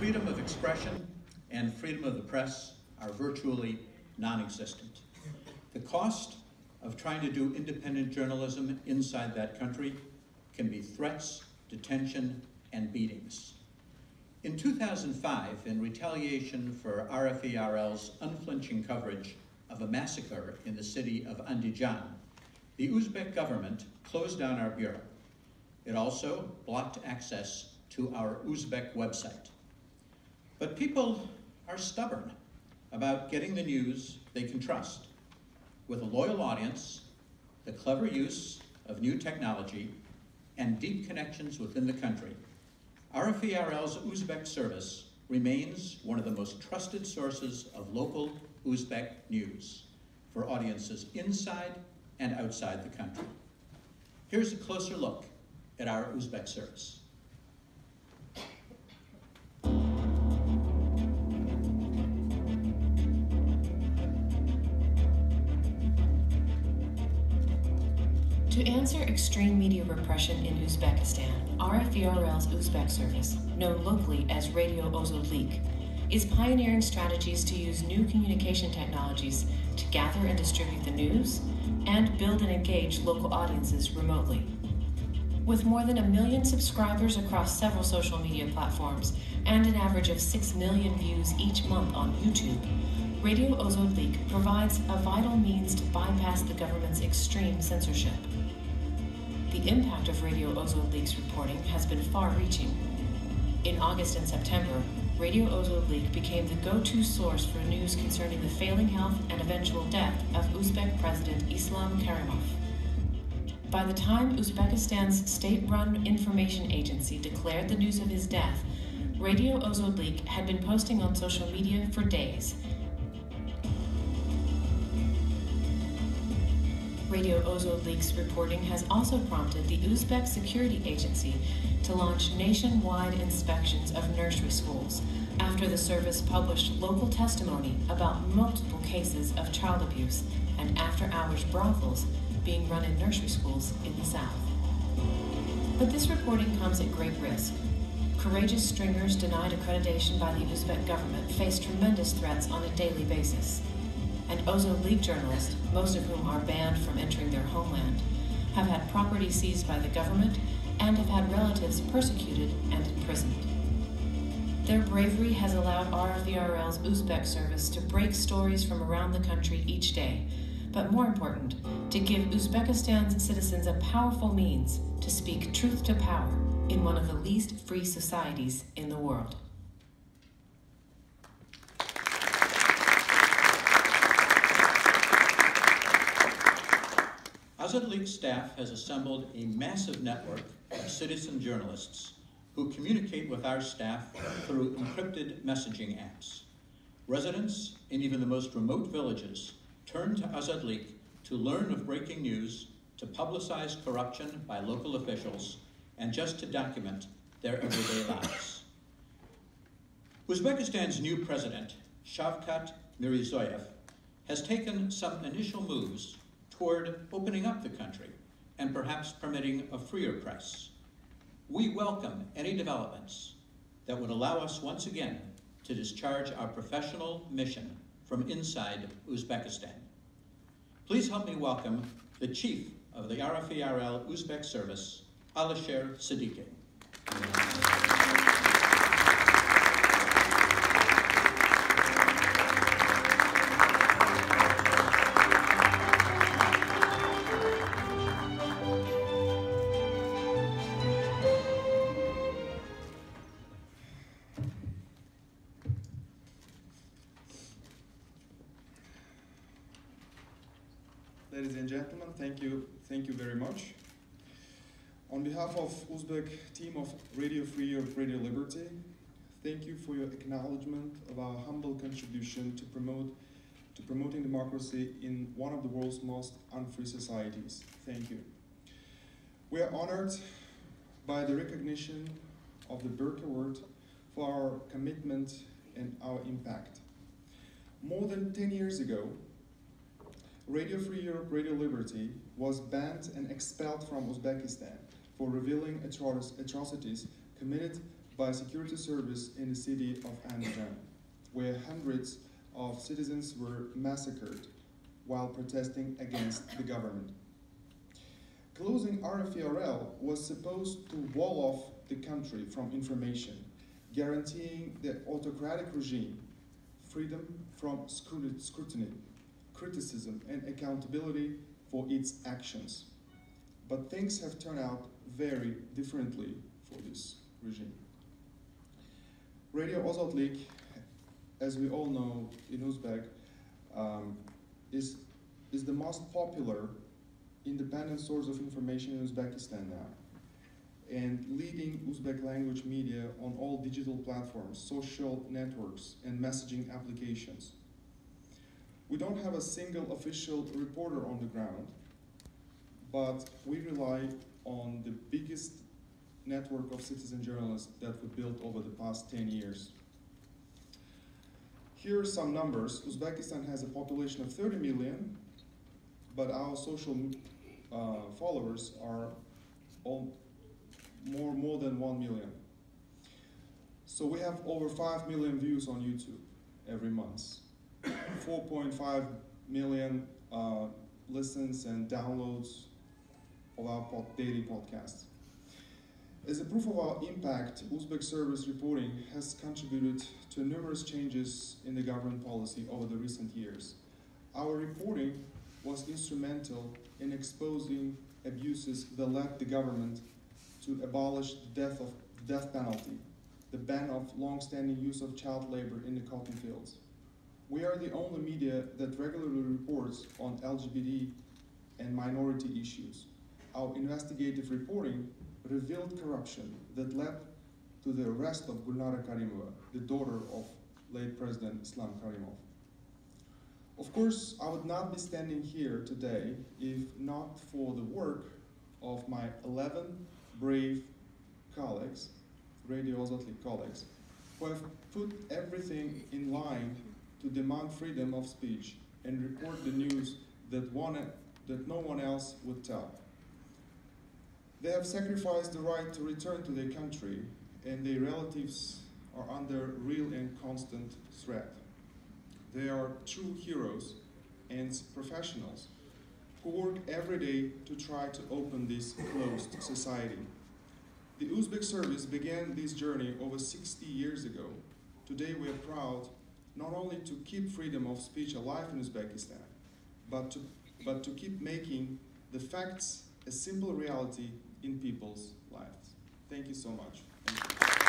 freedom of expression and freedom of the press are virtually non-existent. The cost of trying to do independent journalism inside that country can be threats, detention, and beatings. In 2005, in retaliation for RFE-RL's unflinching coverage of a massacre in the city of Andijan, the Uzbek government closed down our bureau. It also blocked access to our Uzbek website. But people are stubborn about getting the news they can trust. With a loyal audience, the clever use of new technology, and deep connections within the country, RFE-RL's Uzbek service remains one of the most trusted sources of local Uzbek news for audiences inside and outside the country. Here's a closer look at our Uzbek service. To answer extreme media repression in Uzbekistan, RFE-RL's Uzbek service, known locally as Radio Ozodlik, is pioneering strategies to use new communication technologies to gather and distribute the news and build and engage local audiences remotely. With more than 1 million subscribers across several social media platforms and an average of 6 million views each month on YouTube, Radio Ozodlik provides a vital means to bypass the government's extreme censorship. The impact of Radio Ozodlik's reporting has been far-reaching. In August and September, Radio Ozodlik became the go-to source for news concerning the failing health and eventual death of Uzbek President Islam Karimov. By the time Uzbekistan's state-run information agency declared the news of his death, Radio Ozodlik had been posting on social media for days. Radio Ozodlik's reporting has also prompted the Uzbek Security Agency to launch nationwide inspections of nursery schools after the service published local testimony about multiple cases of child abuse and after-hours brothels being run in nursery schools in the south. But this reporting comes at great risk. Courageous stringers denied accreditation by the Uzbek government face tremendous threats on a daily basis. And Ozodlik journalists, most of whom are banned from entering their homeland, have had property seized by the government and have had relatives persecuted and imprisoned. Their bravery has allowed RFE-RL's Uzbek service to break stories from around the country each day, but more important, to give Uzbekistan's citizens a powerful means to speak truth to power in one of the least free societies in the world. Ozodlik staff has assembled a massive network of citizen journalists who communicate with our staff through encrypted messaging apps. Residents in even the most remote villages turn to Ozodlik to learn of breaking news, to publicize corruption by local officials, and just to document their everyday lives. Uzbekistan's new president, Shavkat Mirziyoyev, has taken some initial moves toward opening up the country and perhaps permitting a freer press. We welcome any developments that would allow us once again to discharge our professional mission from inside Uzbekistan. Please help me welcome the chief of the RFE-RL Uzbek service, Alisher Siddiqui. Ladies and gentlemen, thank you very much. On behalf of Uzbek team of Radio Free Europe, Radio Liberty, thank you for your acknowledgement of our humble contribution to promoting democracy in one of the world's most unfree societies. Thank you. We are honored by the recognition of the Burke Award for our commitment and our impact. More than 10 years ago, Radio Free Europe, Radio Liberty was banned and expelled from Uzbekistan for revealing atrocities committed by security service in the city of Andijan, where hundreds of citizens were massacred while protesting against the government. Closing RFE was supposed to wall off the country from information, guaranteeing the autocratic regime freedom from scrutiny, criticism, and accountability for its actions. But things have turned out very differently for this regime. Radio Ozodlik, as we all know in Uzbek, is the most popular independent source of information in Uzbekistan now, and leading Uzbek language media on all digital platforms, social networks, and messaging applications. We don't have a single official reporter on the ground, but we rely on the biggest network of citizen journalists that we built over the past 10 years. Here are some numbers. Uzbekistan has a population of 30 million, but our social followers are more than 1 million. So we have over 5 million views on YouTube every month, 4.5 million listens and downloads of our daily podcasts. As a proof of our impact, Uzbek service reporting has contributed to numerous changes in the government policy over the recent years. Our reporting was instrumental in exposing abuses that led the government to abolish the death penalty, the ban of long-standing use of child labor in the cotton fields. We are the only media that regularly reports on LGBT and minority issues. Our investigative reporting revealed corruption that led to the arrest of Gulnara Karimova, the daughter of late President Islam Karimov. Of course, I would not be standing here today if not for the work of my 11 brave colleagues, Radio Ozodlik colleagues, who have put everything in line to demand freedom of speech and report the news that no one else would tell. They have sacrificed the right to return to their country, and their relatives are under real and constant threat. They are true heroes and professionals who work every day to try to open this closed society. The Uzbek service began this journey over 60 years ago. Today we are proud not only to keep freedom of speech alive in Uzbekistan, but to keep making the facts a simple reality in people's lives. Thank you so much. Thank you.